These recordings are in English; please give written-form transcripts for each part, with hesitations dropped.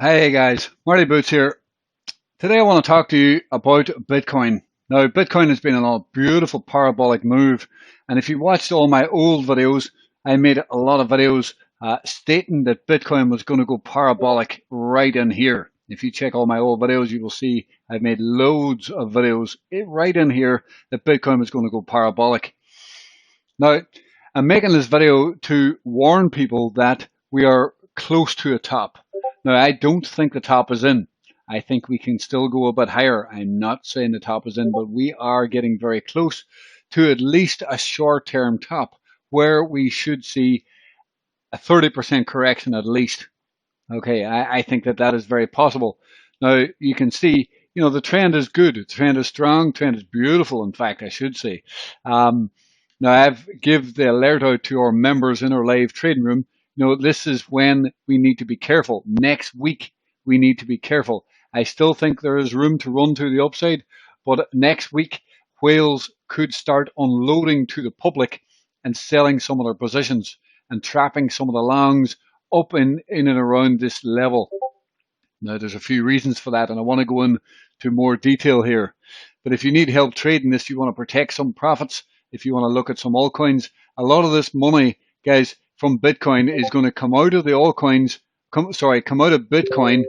Hey guys, Marty Boots here. Today I want to talk to you about Bitcoin. Now, Bitcoin has been on a beautiful parabolic move, and if you watched all my old videos, I made a lot of videos stating that Bitcoin was going to go parabolic right in here. If you check all my old videos, you will see I've made loads of videos right in here that Bitcoin was going to go parabolic. Now, I'm making this video to warn people that we are close to a top. Now, I don't think the top is in. I think we can still go a bit higher. I'm not saying the top is in, but we are getting very close to at least a short-term top where we should see a 30% correction at least. Okay, I think that is very possible. Now, you can see, the trend is good. The trend is strong. The trend is beautiful, in fact, I should say. Now, I've give the alert out to our members in our live trading room. This is when we need to be careful. Next week, we need to be careful. I still think there is room to run to the upside, but next week, whales could start unloading to the public and selling some of their positions and trapping some of the longs up in and around this level. Now, there's a few reasons for that, and I want to go into more detail here. But if you need help trading this, you want to protect some profits, if you want to look at some altcoins, a lot of this money, guys, from Bitcoin is going to come out of the altcoins, come out of Bitcoin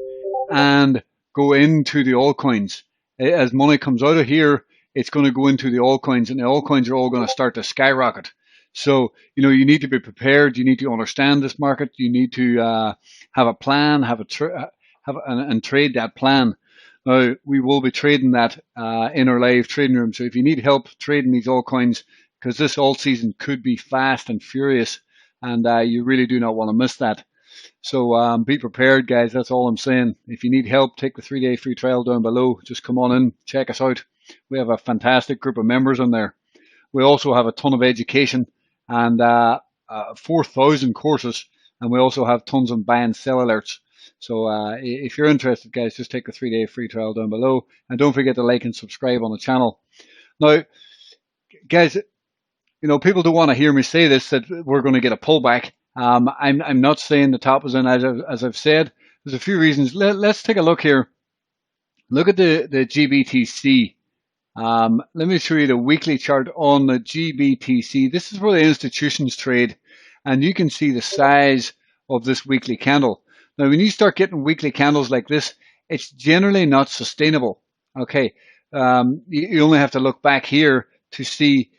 and go into the altcoins. As money comes out of here, it's going to go into the altcoins, and the altcoins are all going to start to skyrocket. So, you need to be prepared. You need to understand this market. You need to have a plan, and trade that plan. Now, we will be trading that in our live trading room. So if you need help trading these altcoins, because this alt season could be fast and furious, and you really do not want to miss that. So be prepared, guys. That's all I'm saying. If you need help, take the 3-day free trial down below. Just come on in, check us out. We have a fantastic group of members in there. We also have a ton of education and 4,000 courses, and we also have tons of buy and sell alerts. So if you're interested, guys, just take the 3-day free trial down below, and don't forget to like and subscribe on the channel. Now, guys, people don't want to hear me say this, that we're going to get a pullback. I'm not saying the top is in, as I've said. There's a few reasons. Let's take a look here. Look at the GBTC. Let me show you the weekly chart on the GBTC. This is where the institutions trade, and you can see the size of this weekly candle. Now, when you start getting weekly candles like this, it's generally not sustainable. Okay, you only have to look back here to see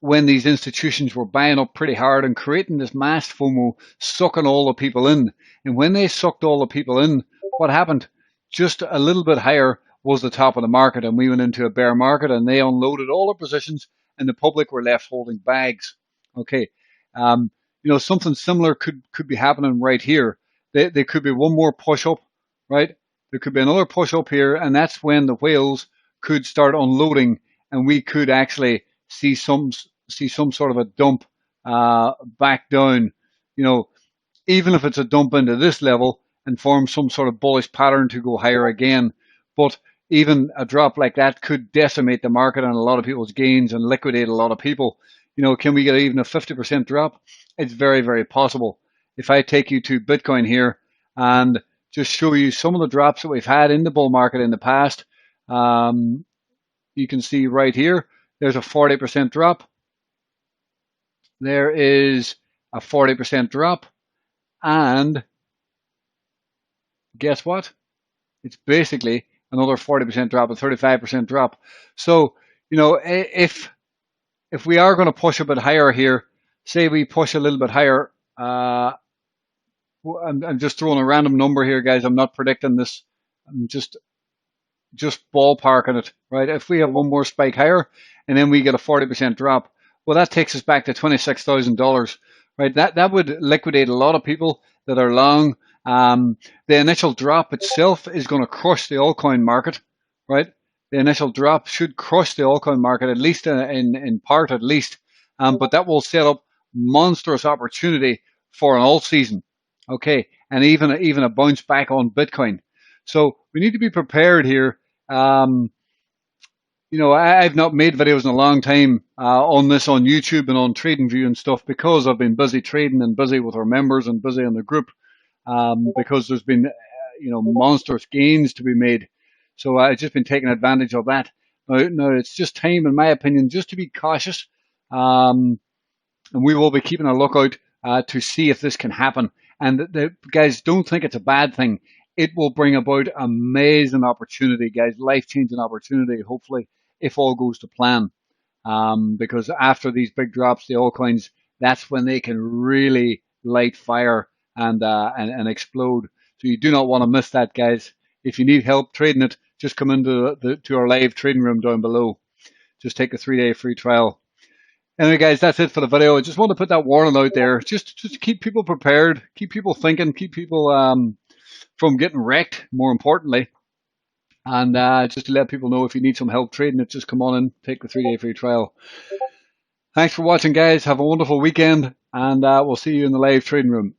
when these institutions were buying up pretty hard and creating this mass FOMO, sucking all the people in. And when they sucked all the people in, what happened? Just a little bit higher was the top of the market, and we went into a bear market, and they unloaded all their positions, and the public were left holding bags. Okay, something similar could be happening right here. There could be one more push up, right? There could be another push up here, and that's when the whales could start unloading, and we could actually see some sort of a dump back down. Even if it's a dump into this level and form some sort of bullish pattern to go higher again. But even a drop like that could decimate the market and a lot of people's gains and liquidate a lot of people. Can we get even a 50% drop? It's very, very possible. If I take you to Bitcoin here and just show you some of the drops that we've had in the bull market in the past, you can see right here, there's a 40% drop. There is a 40% drop. And guess what? It's basically another 40% drop, a 35% drop. So, if we are going to push a bit higher here, say we push a little bit higher, I'm just throwing a random number here, guys. I'm not predicting this. I'm just ballparking it, right? If we have one more spike higher and then we get a 40% drop, well, that takes us back to $26,000, right? That would liquidate a lot of people that are long. The initial drop itself is going to crush the altcoin market, right? The initial drop should crush the altcoin market, at least in part, at least. But that will set up monstrous opportunity for an alt season, okay? And even a bounce back on Bitcoin. So we need to be prepared here. I've not made videos in a long time on this on YouTube and on TradingView and stuff because I've been busy trading and busy with our members and busy in the group because there's been monstrous gains to be made. So I've just been taking advantage of that. Now it's just time, in my opinion, just to be cautious. And we will be keeping a lookout to see if this can happen. And guys, don't think it's a bad thing. It will bring about amazing opportunity, guys, life-changing opportunity, hopefully, if all goes to plan. Because after these big drops, the altcoins, that's when they can really light fire and explode. So you do not want to miss that, guys. If you need help trading it, just come into to our live trading room down below. Just take a 3-day free trial. Anyway, guys, that's it for the video. I just want to put that warning out there, just to keep people prepared, keep people thinking, keep people from getting wrecked, more importantly. And just to let people know, if you need some help trading it, just come on in, take the 3-day free trial. Thanks for watching, guys. Have a wonderful weekend, and we'll see you in the live trading room.